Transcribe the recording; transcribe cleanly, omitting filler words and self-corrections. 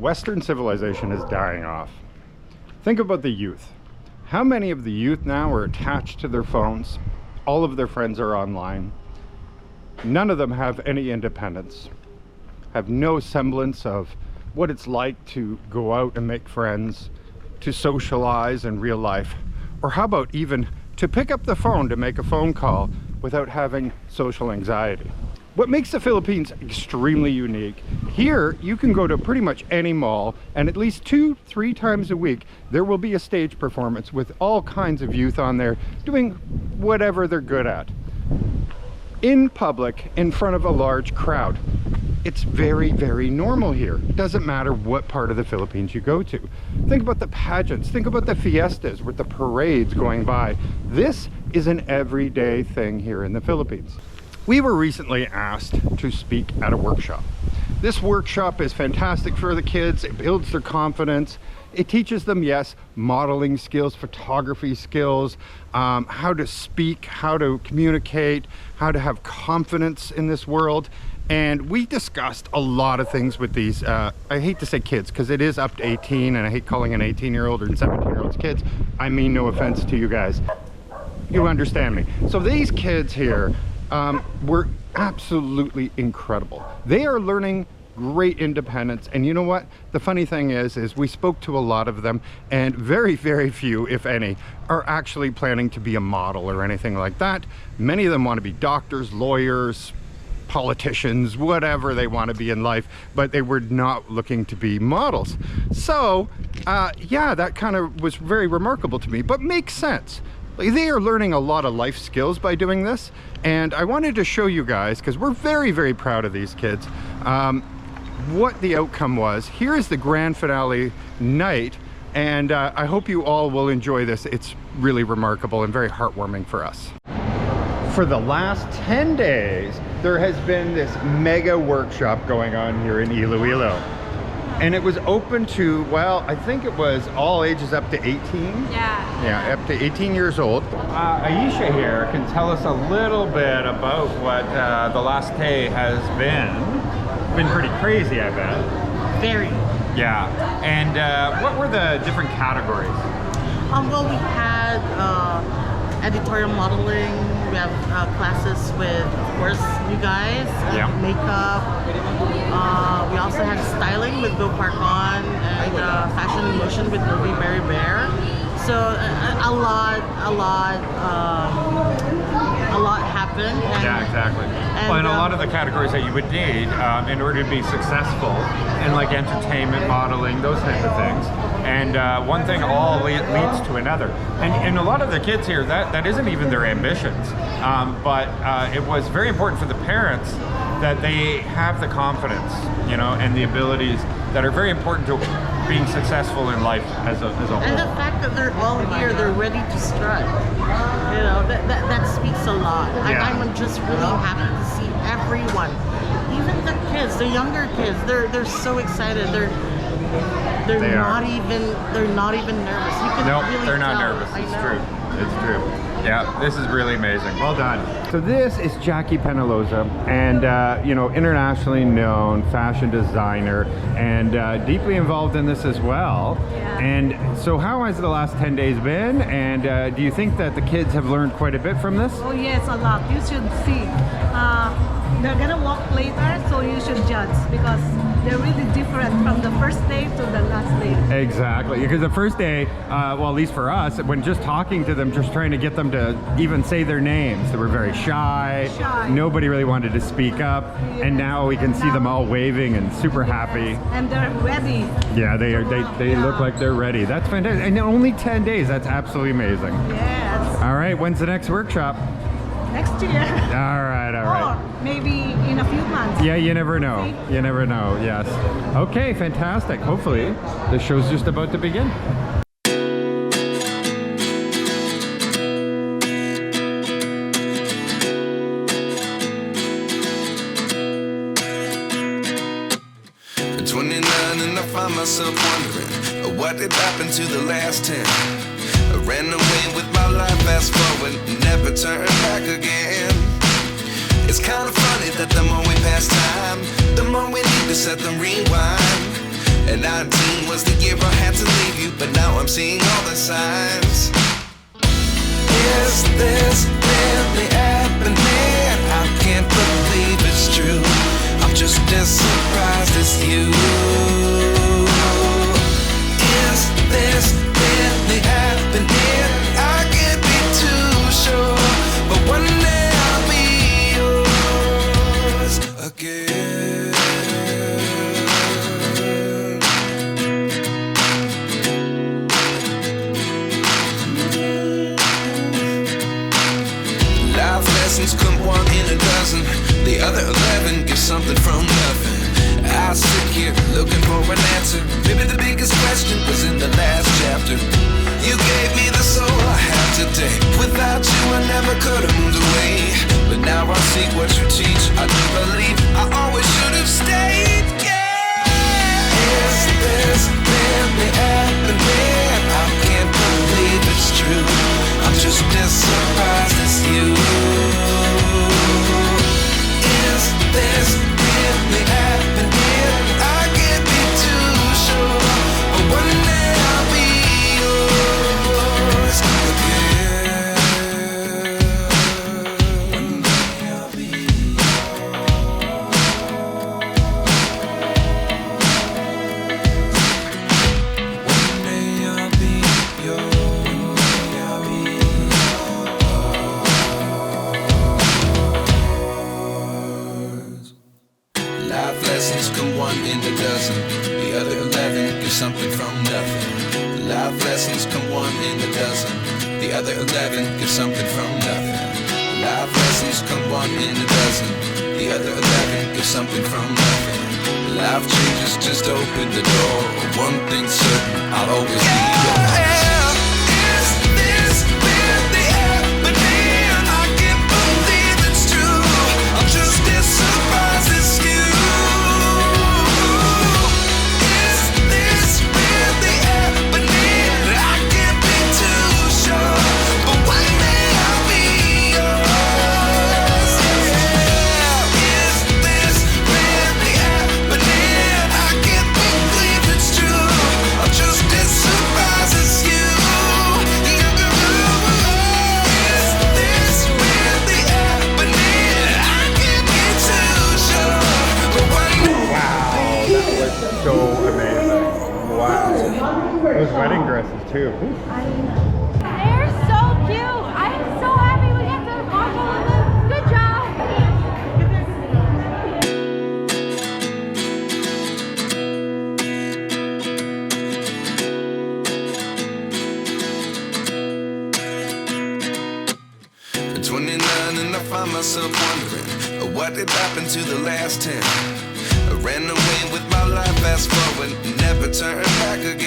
Western civilization is dying off. Think about the youth. How many of the youth now are attached to their phones? All of their friends are online. None of them have any independence, have no semblance of what it's like to go out and make friends, to socialize in real life, or how about even to pick up the phone to make a phone call without having social anxiety. What makes the Philippines extremely unique, here you can go to pretty much any mall and at least 2-3 times a week there will be a stage performance with all kinds of youth on there doing whatever they're good at. In public, in front of a large crowd. It's very, very normal here. It doesn't matter what part of the Philippines you go to. Think about the pageants, think about the fiestas with the parades going by. This is an everyday thing here in the Philippines. We were recently asked to speak at a workshop. This workshop is fantastic for the kids. It builds their confidence. It teaches them, yes, modeling skills, photography skills, how to speak, how to communicate, how to have confidence in this world. And we discussed a lot of things with these, I hate to say kids, because it is up to 18, and I hate calling an 18-year-old and 17-year-olds kids. I mean no offense to you guys. You understand me. So these kids here, were absolutely incredible. They are learning great independence, and you know what? The funny thing is we spoke to a lot of them, and very, very few, if any, are actually planning to be a model or anything like that. Many of them want to be doctors, lawyers, politicians, whatever they want to be in life, but they were not looking to be models. So, yeah, that kind of was very remarkable to me, but makes sense. They are learning a lot of life skills by doing this, and I wanted to show you guys, because we're very, very proud of these kids, what the outcome was. Here is the grand finale night, and I hope you all will enjoy this. It's really remarkable and very heartwarming for us. For the last 10 days, there has been this mega workshop going on here in Iloilo. And it was open to, well, I think it was all ages up to 18. Yeah. Yeah, up to 18 years old. Aisha here can tell us a little bit about what the last day has been. Been pretty crazy, I bet. Very. Yeah. And what were the different categories? Well, we had editorial modeling. We have classes with, of course, you guys, makeup. We also had styling with Bill Parkon and fashion in motion with Ruby Berry Bear. So a lot happened. And, yeah, exactly. And a lot of the categories that you would need in order to be successful in like entertainment, modeling, those types of things. And one thing all leads to another. And a lot of the kids here, that isn't even their ambitions. But it was very important for the parents that they have the confidence, you know, and the abilities that are very important to being successful in life as a whole. And the fact that they're all here, they're ready to strut. You know, that speaks a lot. Yeah. I'm just really happy to see everyone, even the kids, the younger kids. They're so excited. They're not even nervous. You can really they're not tell. nervous. It's true. It's true. Yeah, this is really amazing. Well done. So this is Jackie Penaloza, and you know, internationally known fashion designer, and deeply involved in this as well. Yeah. And so how has the last 10 days been? And do you think that the kids have learned quite a bit from this? Oh yes, a lot. You should see. They're gonna walk later, so you should judge, because they're really different from the first day to the last day. Exactly, because the first day, well, at least for us, when just talking to them, just trying to get them to even say their names, they were very shy. Nobody really wanted to speak up, and now we can see them all waving and super happy. And they're ready. Yeah, they look like they're ready. That's fantastic. And only 10 days, that's absolutely amazing. Yes. All right, when's the next workshop? Next year. All right, all right. Or maybe in a few months. Yeah, you never know. You never know, yes. Okay, fantastic. Hopefully, the show's just about to begin. At 29 and I find myself wondering what did happen to the last 10. I ran away with my life, fast forward, never turn back again. It's kind of funny that the more we pass time, the more we need to set them rewind. And 19 was the year I had to leave you, but now I'm seeing all the signs. Is this really happening? I can't believe it's true. I'm just as surprised as you. Is this really happening? I can't be too sure, but one day I'll be yours again. Life lessons come one in a dozen. The other 11 give something from nothing. I sit here looking for an answer. Maybe the biggest question was in the last chapter. You gave me the soul I have today. Without you I never could have moved away. But now I see what you teach. I do believe I always should have stayed. Yeah. Is this really happening? I can't believe it's true. I'm just as surprised as you. Is this really happening? I can't be too sure, but one day I'll be yours again. One day I'll be One day I'll be yours. I'll be yours. Life lessons come one in a dozen. The other 11 give something from nothing. Life lessons come one in a dozen. The other 11 give something from nothing. Life lessons come one in a dozen. The other 11 give something from nothing. Life changes just open the door. One thing's certain, I'll always be yours. Is this really happening? I can't believe it's true. I'm just as surprised as you. Is this really happening? I can't be too sure, but one day I'll be yours. Yeah. Is this really happening? I can't believe it's true. I'm just as surprised as you. Is this really happening? I can't be too sure, but one day. Wow, that was so amazing. Wow. Those wedding dresses too. Ooh. They're so cute. I'm so happy we got to watch all of them. Good job. At 29 and I find myself wondering, what did happen to the last 10? I ran away with my life, fast forward, never turn back again.